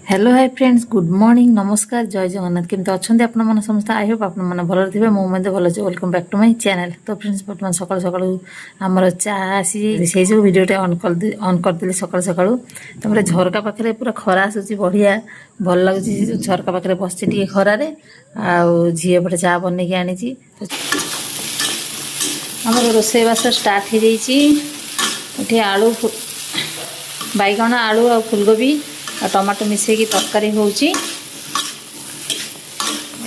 Hello hi friends good morning नमस्कार जय जगन्नाथ केमती अच्छा आपण मैंने समस्त आई होप आप भल थे मुझे भल अच्छे welcome back to my channel. तो फ्रेंड्स बर्तमान सकाल सकाल आमर चा आसी से जो भिडियोटे ऑन करदेली सकाल सकाल तमें झरका पाखे पूरा खरा आसूँ बढ़िया भल लगुच झरका पाखे बस खरारे झीए पटे चा बनई आनी आमर रोसईवास स्टार्ट हो जाइए आलू बैगण आलू आ फुलकोबी आ टमाटो मिसेकी तरकारी होची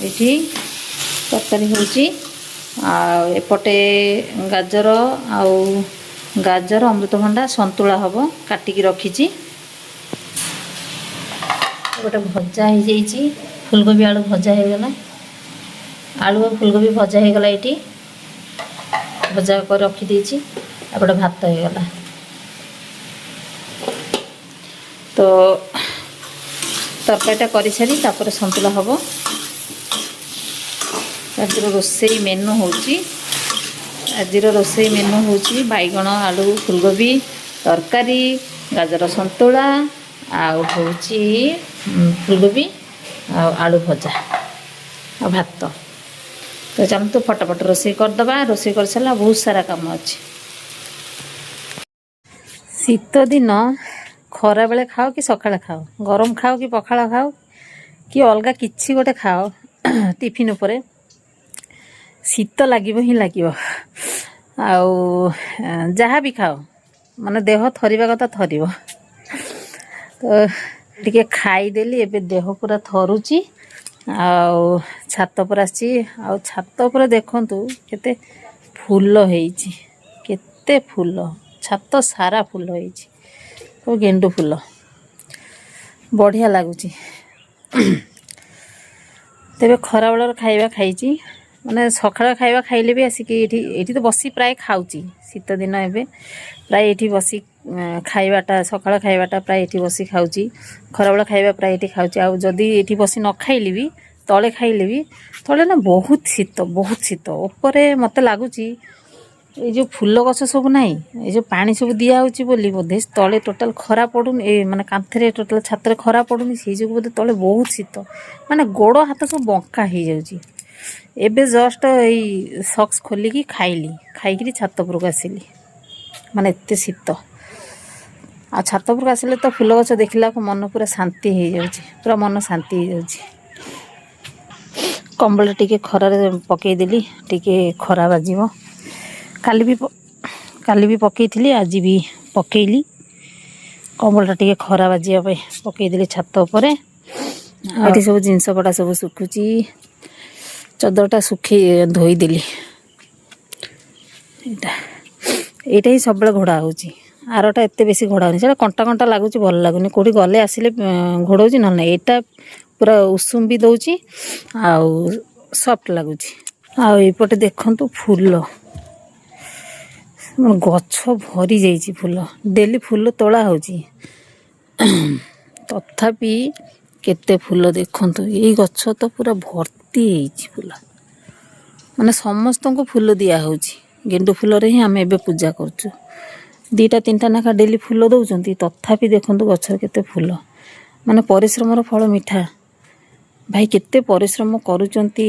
एठी तरकारी होची आ एपटे गाजर अमृतभंडा संतुला हबो काटिकी रखीची गोटे भजा हो जाइए फुलकोबी आलू भजा हो गला आलू और फुलकोबी भजा हो गला एठी भजा कर रखी देची एपटे भात हो गला। तो तरकारीटा कर सारी तापर संतुला हम आज रोसई मेनू होची आज रोसई मेनू होची बैगण आलू फुलकोबी तरकारी गाजर संतुला आउची फुलकोबी आलू भजा आ भात। तो चलते फटाफट रोसई करदबा रोसई कर सारा बहुत सारा काम अच्छे। शीत दिन खरा बेले खाओ कि सकाଳେ खाओ गरम खाओ कि पखाड़ खाओ कि अलगा किसी गोटे खाओ टिफिन उपरे शीत लगे ही लगे जहाँ भी खाओ माने देह थरिबा कथा थरिबो। तो टिके खाईदेली एबे देह पूरा थरुची छात पर आसी छात पर देखंतु केते फूल होईची केते फूल छात सारा फूल होईची तो गेंडू फूल बढ़िया लगुच। तेरे खरा बेलर खाइबा खाई माने सकाळ खाइबा खाइले भी आसिक ये तो बसी प्राय खाऊची शीत दिन एवं प्राय ये बसी खाइबाटा सकाळ खाइबाटा प्राय ये बसी खाऊची खरा बेल खाइबा प्राय ये खाऊची आ जदि ये बसी न खाइली भी तले खाइले भी तले ना बहुत शीत उपरे मत लगुच ये जो फूल गछ सब नाई ये जो पानी सब दिया होची बोली बोधे तले टोटाल खरा पड़ुनी ए माने कांथरे टोटाल छातरे खरा पड़ुनी से जो बोधे तले बहुत शीत माने गोड़ हाथ सब बंका हो जाउची। एबे जस्ट ए सॉक्स खोलिकी खाइकी छात उपरको आसिली माने एते शीत आ छात उपरको आसिले तो फूल गछ देखला को मन पूरा शांति हो जाउची पूरा मन शांति हो जाउची। कंबल टिके खरारे पकई देली टिके खरा बाजिबो काली भी पकई आज भी पकईली कंबलटा टिके खरा बाजिया पकईदेली छात उपर ये सब जिनस पटा सब सुखुची चदरटा सुखी धोईदेली यहाँ ही सब घोड़ा होची आरटा एत बेसी घोड़ा होनी कंटा कंटा लगुच भल लगुनि कौटी गले आसिले घोड़ौची ना यहाँ पूरा उषुम भी दौची आउ सफ्ट लगुच। आउपटे देखंतु फूल गछ भरी जाइए फूल डेली फूल तोड़ा होची तथापि केते फूल देखंतु ये गछ तो पूरा भर्ती होइची फूल माने समस्त को फूल दिया होची गेंडू फूल रे ही आम एबे पूजा करछु दीटा तीनटा नाखा डेली फूल दउचंती तथापि देखंतु गछ केते फूल माने परिश्रम फल मिठा भाई केते परिश्रम करूचंती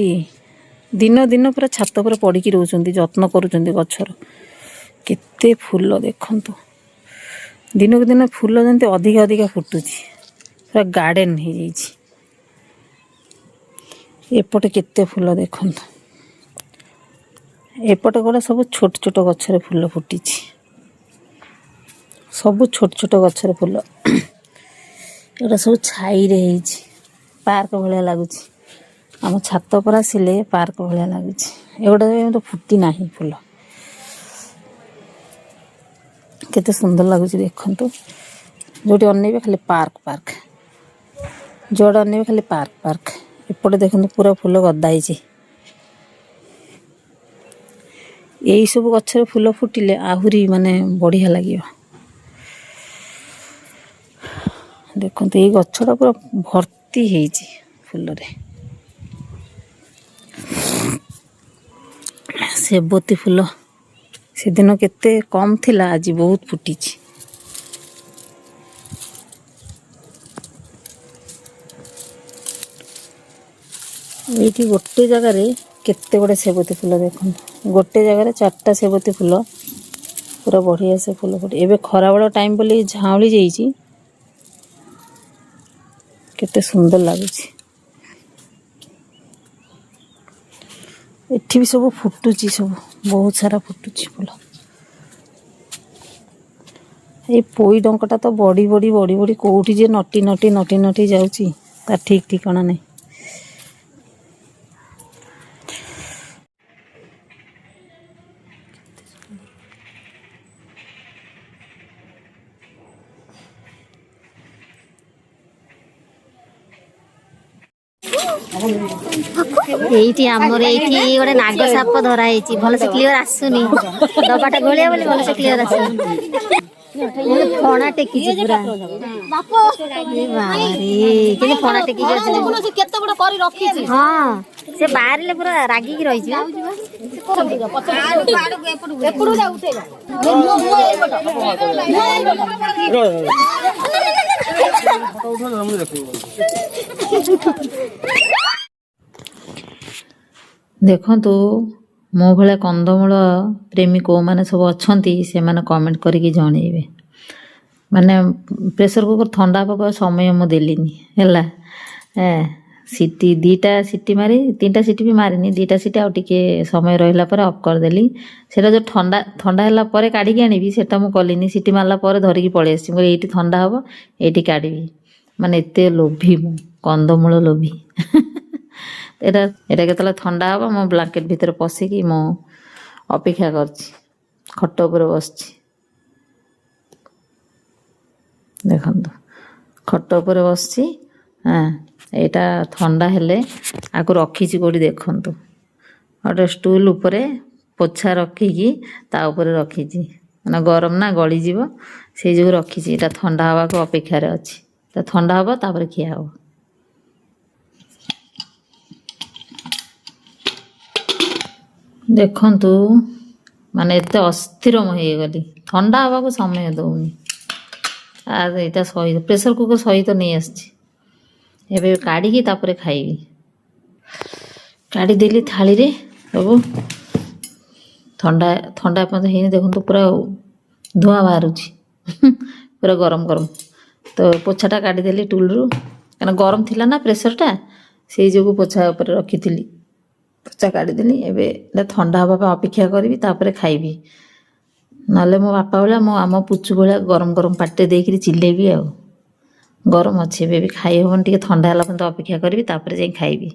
दिन दिन पूरा छात पर पड़िकी रहउचंती जत्न करूचंती गछर केते फूल देखंतु दिन को दिन फूल जंती अधिका अधिका फुटुची पूरा गार्डन हो जाइए। एपटे केते फूल देखंतु एपटे गोड़ा सब छोट छोट गछरे फूल फुटीची सब छोट छोट गछरे फूल एटा सब छाई रे होइची पार्क भलिया लगुच आम छात पर आसिले पार्क भलिया लगुच एगोटा फुटी नाही फूल केते सुंदर लगुच देखंतु जोटी अनेबे खाली पार्क पार्क जोड़ा अनेबे खाली पार्क पार्क एपटे देखंतु पूरा फूल गदाई यही सब गछरे फूल फुटिले आहुरी माने बढ़िया लगे देखंतु ये गछटा पूरा भर्ती होइची फूल रे सेबती फूल से दिन केते कम थिला आज बहुत फुटी ଏଇଠି ଗୋଟେ ଜାଗାରେ କେତେ ଗୁଡ଼େ ସେବତୀ ଫୁଲ ଦେଖନ୍ତୁ, ଗୋଟେ ଜାଗାରେ 4ଟା ସେବତୀ ଫୁଲ ପୁରା ବଢ଼ିଆ ସେ ଫୁଲ ଫୁଟେ। ଏବେ ଖରାବେଳ ଟାଇମ୍ ବୋଲି ଝାଉଁଳି ଯାଇଛି, କେତେ ସୁନ୍ଦର ଲାଗୁଛି। ଏଠି ବି ସବୁ ଫୁଟୁଛି, ସବୁ ବହୁତ ସାରା ଫୁଟୁଛି ଫୁଲ। ଏଇ ପୋଇ ଡଙ୍କଟା ତ ବଢ଼ି ବଢ଼ି ବଢ଼ି ବଢ଼ି କେଉଁଠି ଯେ ନଟି ନଟି ନଟି ନଟି ଯାଉଛି ତା ଠିକ୍ ଠିକଣା ନାହିଁ। ଏଇଠି ଆମର ଏଇଠି ଗୋଟେ ନାଗ ସାପ ଧରା ହେଇଛି, ଭଲସେ କ୍ଲିୟର ଆସୁନି, ଡବାଟା ଗୋଳିଆ ବୋଲି ଭଲସେ କ୍ଲିୟର ଆସୁନି। ଫଣା ଟେକିଛି ପୁରା, କିନ୍ତୁ ଫଣା ଟେକିଛି ଅଛି। କେତେ ବଡ କରି ରଖିଛି। ହଁ ସେ ବାହାରିଲେ ପୁରା ରାଗିକି ରହିଯିବ। ଏପଟୁ ଯା ଉଠେଇବ। ଦେଖନ୍ତୁ ମୋ ଭଳିଆ କନ୍ଦମୂଳ ପ୍ରେମୀ କେଉଁମାନେ ସବୁ ଅଛନ୍ତି ସେମାନେ କମେଣ୍ଟ କରିକି ଜଣେଇବେ। ମାନେ ପ୍ରେସର କୁକର ଥଣ୍ଡା ହେବାକୁ ସମୟ ମୁଁ ଦେଲିନି ହେଲା। ସିଟି 2ଟା ସିଟି ମାରି 3ଟା ସିଟି ବି ମାରିନି, 2ଟା ସିଟି ଆଉ ଟିକେ ସମୟ ରହିଲା ପରେ ଅଫ୍ କରିଦେଲି। ସେଇଟା ଯେଉଁ ଥଣ୍ଡା ହେଲା ପରେ କାଢ଼ିକି ଆଣିବି ସେଇଟା ମୁଁ କଲିନି, ସିଟି ମାରିଲା ପରେ ଧରିକି ପଳେଇ ଆସିଛି। ମୁଁ ଏଇଠି ଥଣ୍ଡା ହେବ ଏଇଠି କାଢ଼ିବି। ମାନେ ଏତେ ଲୋଭି ମୁଁ, କନ୍ଦମୂଳ ଲୋଭି। ଏଇଟା କେତେବେଳେ ଥଣ୍ଡା ହେବ ମୁଁ ବ୍ଲାଙ୍କେଟ୍ ଭିତରେ ପଶିକି ମୁଁ ଅପେକ୍ଷା କରିଛି, ଖଟ ଉପରେ ବସିଛି। ଦେଖନ୍ତୁ ଖଟ ଉପରେ ବସିଛି। ଏଇଟା ଥଣ୍ଡା ହେଲେ ଆକୁ ରଖିଛି କେଉଁଠି ଦେଖନ୍ତୁ, ଗୋଟେ ଷ୍ଟୁଲ୍ ଉପରେ ପୋଛା ରଖିକି ତା ଉପରେ ରଖିଛି। ମାନେ ଗରମ ନା ଗଳିଯିବ ସେଇ ଯୋଗୁଁ ରଖିଛି। ଏଇଟା ଥଣ୍ଡା ହେବାକୁ ଅପେକ୍ଷାରେ ଅଛି। ଏଇଟା ଥଣ୍ଡା ହେବ ତାପରେ ଖିଆ ହେବ। ଦେଖନ୍ତୁ ମାନେ ଏତେ ଅସ୍ଥିର ମୁଁ ହେଇଗଲି, ଥଣ୍ଡା ହେବାକୁ ସମୟ ଦେଉନି। ଏଇଟା ସହିତ ପ୍ରେସର କୁକର ସହିତ ନେଇ ଆସିଛି। ଏବେ କାଢ଼ିକି ତାପରେ ଖାଇବି। କାଢ଼ିଦେଲି ଥାଳିରେ ସବୁ। ଥଣ୍ଡା ପର୍ଯ୍ୟନ୍ତ ହେଇନି, ଦେଖନ୍ତୁ ପୁରା ଧୂଆଁ ବାହାରୁଛି। ପୁରା ଗରମ ଗରମ। ତ ପୋଛାଟା କାଢ଼ିଦେଲି ଟୁଲ୍ରୁ, କାରଣ ଗରମ ଥିଲା ନା ପ୍ରେସରଟା, ସେଇ ଯୋଗୁଁ ପୋଛା ଉପରେ ରଖିଥିଲି। ପୋଛା କାଢ଼ିଦେଲି। ଏବେ ଏଇଟା ଥଣ୍ଡା ହେବା ପାଇଁ ଅପେକ୍ଷା କରିବି, ତାପରେ ଖାଇବି। ନହେଲେ ମୋ ବାପା ଭଳିଆ ଆମ ପୁଚୁ ଭଳିଆ ଗରମ ଗରମ ପାଟିରେ ଦେଇକିରି ଚିଲେଇବି। ଆଉ ଗରମ ଅଛି ଏବେ ବି ଖାଇ ହେବନି, ଟିକେ ଥଣ୍ଡା ହେଲା ପର୍ଯ୍ୟନ୍ତ ଅପେକ୍ଷା କରିବି, ତାପରେ ଯାଇ ଖାଇବି।